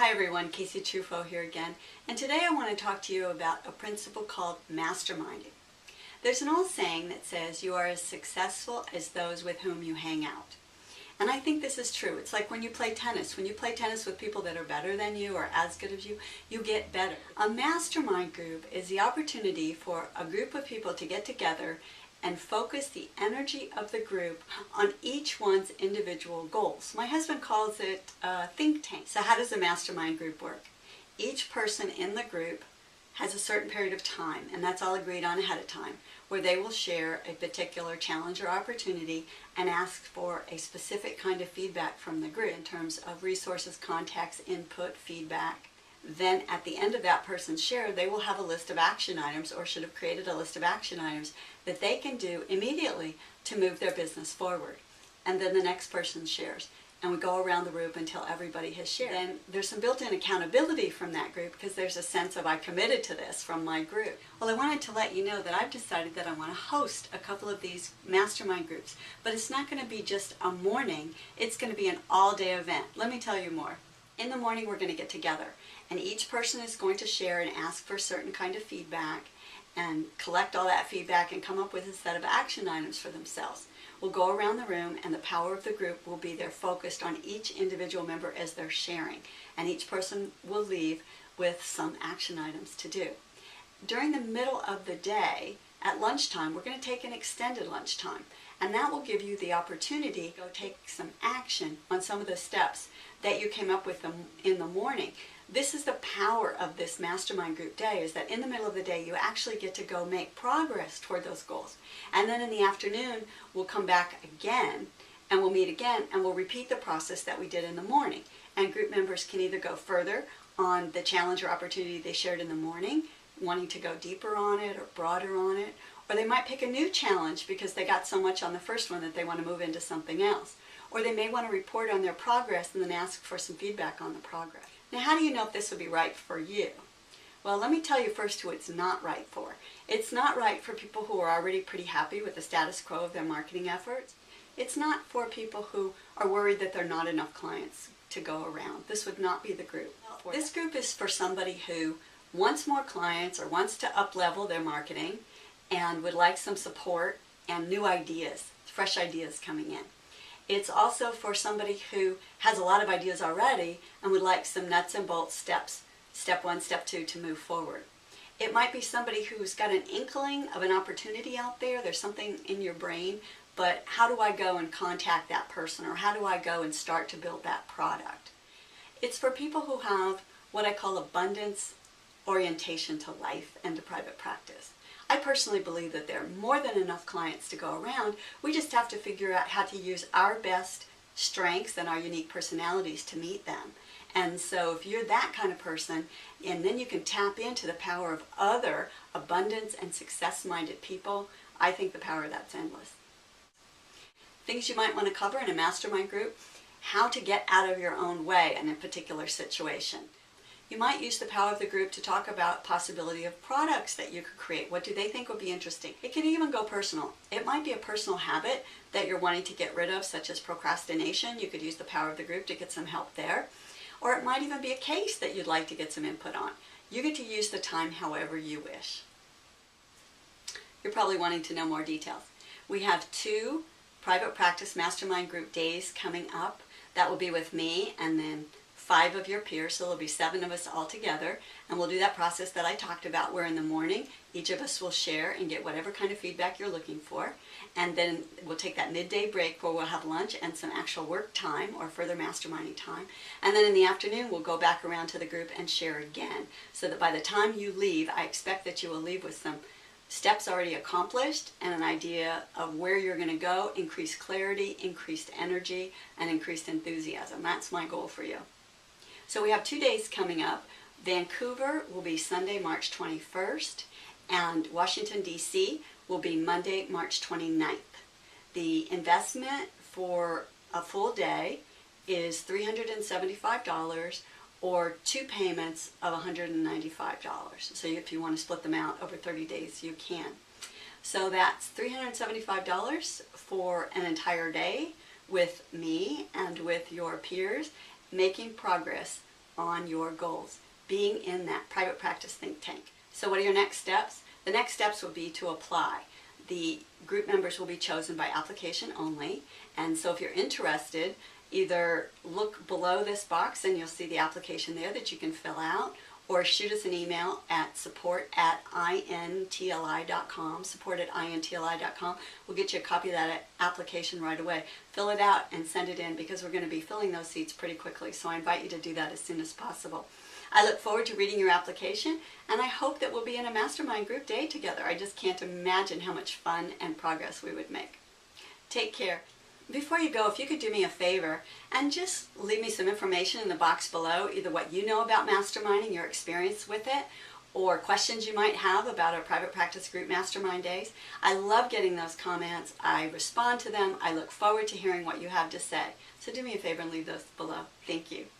Hi everyone, Casey Truffo here again, and today I want to talk to you about a principle called masterminding. There's an old saying that says you are as successful as those with whom you hang out. And I think this is true. It's like when you play tennis. When you play tennis with people that are better than you or as good as you, you get better. A mastermind group is the opportunity for a group of people to get together and focus the energy of the group on each one's individual goals. My husband calls it a think tank. So how does a mastermind group work? Each person in the group has a certain period of time, and that's all agreed on ahead of time, where they will share a particular challenge or opportunity and ask for a specific kind of feedback from the group in terms of resources, contacts, input, feedback. Then at the end of that person's share, they will have a list of action items, or should have created a list of action items that they can do immediately to move their business forward. And then the next person shares. And we go around the room until everybody has shared. Then there's some built-in accountability from that group because there's a sense of I committed to this from my group. Well, I wanted to let you know that I've decided that I want to host a couple of these mastermind groups. But it's not going to be just a morning. It's going to be an all-day event. Let me tell you more. In the morning, we're going to get together, and each person is going to share and ask for a certain kind of feedback and collect all that feedback and come up with a set of action items for themselves. We'll go around the room, and the power of the group will be they're focused on each individual member as they're sharing, and each person will leave with some action items to do. During the middle of the day, at lunchtime, we're going to take an extended lunchtime, and that will give you the opportunity to go take some action on some of the steps that you came up with them in the morning. This is the power of this mastermind group day, is that in the middle of the day you actually get to go make progress toward those goals. And then in the afternoon we'll come back again and we'll meet again and we'll repeat the process that we did in the morning. And group members can either go further on the challenge or opportunity they shared in the morning, wanting to go deeper on it or broader on it, or they might pick a new challenge because they got so much on the first one that they want to move into something else. Or they may want to report on their progress and then ask for some feedback on the progress. Now, how do you know if this would be right for you? Well, let me tell you first who it's not right for. It's not right for people who are already pretty happy with the status quo of their marketing efforts. It's not for people who are worried that there are not enough clients to go around. This would not be the group. This group is for somebody who wants more clients or wants to up-level their marketing and would like some support and new ideas, fresh ideas coming in. It's also for somebody who has a lot of ideas already and would like some nuts and bolts steps, step 1, step 2, to move forward. It might be somebody who's got an inkling of an opportunity out there. There's something in your brain, but how do I go and contact that person, or how do I go and start to build that product? It's for people who have what I call abundance orientation to life and to private practice. I personally believe that there are more than enough clients to go around. We just have to figure out how to use our best strengths and our unique personalities to meet them. And so if you're that kind of person, and then you can tap into the power of other abundance and success-minded people, I think the power of that's endless. Things you might want to cover in a mastermind group: how to get out of your own way in a particular situation. You might use the power of the group to talk about possibility of products that you could create. What do they think would be interesting? It can even go personal. It might be a personal habit that you're wanting to get rid of, such as procrastination. You could use the power of the group to get some help there. Or it might even be a case that you'd like to get some input on. You get to use the time however you wish. You're probably wanting to know more details. We have 2 private practice mastermind group days coming up. That will be with me and then 5 of your peers, so there'll be 7 of us all together, and we'll do that process that I talked about, where in the morning each of us will share and get whatever kind of feedback you're looking for, and then we'll take that midday break where we'll have lunch and some actual work time or further masterminding time, and then in the afternoon we'll go back around to the group and share again, so that by the time you leave, I expect that you will leave with some steps already accomplished and an idea of where you're going to go, increased clarity, increased energy, and increased enthusiasm. That's my goal for you. So we have 2 days coming up. Vancouver will be Sunday, March 21st, and Washington, D.C. will be Monday, March 29th. The investment for a full day is $375, or 2 payments of $195. So if you want to split them out over 30 days, you can. So that's $375 for an entire day with me and with your peers, making progress on your goals, being in that private practice think tank. So what are your next steps? The next steps will be to apply. The group members will be chosen by application only, and so if you're interested, either look below this box and you'll see the application there that you can fill out, or shoot us an email at support@intli.com, support@intli.com. We'll get you a copy of that application right away. Fill it out and send it in, because we're going to be filling those seats pretty quickly, so I invite you to do that as soon as possible. I look forward to reading your application, and I hope that we'll be in a mastermind group day together. I just can't imagine how much fun and progress we would make. Take care. Before you go, if you could do me a favor and just leave me some information in the box below, either what you know about masterminding, your experience with it, or questions you might have about our private practice group mastermind days. I love getting those comments. I respond to them. I look forward to hearing what you have to say. So do me a favor and leave those below. Thank you.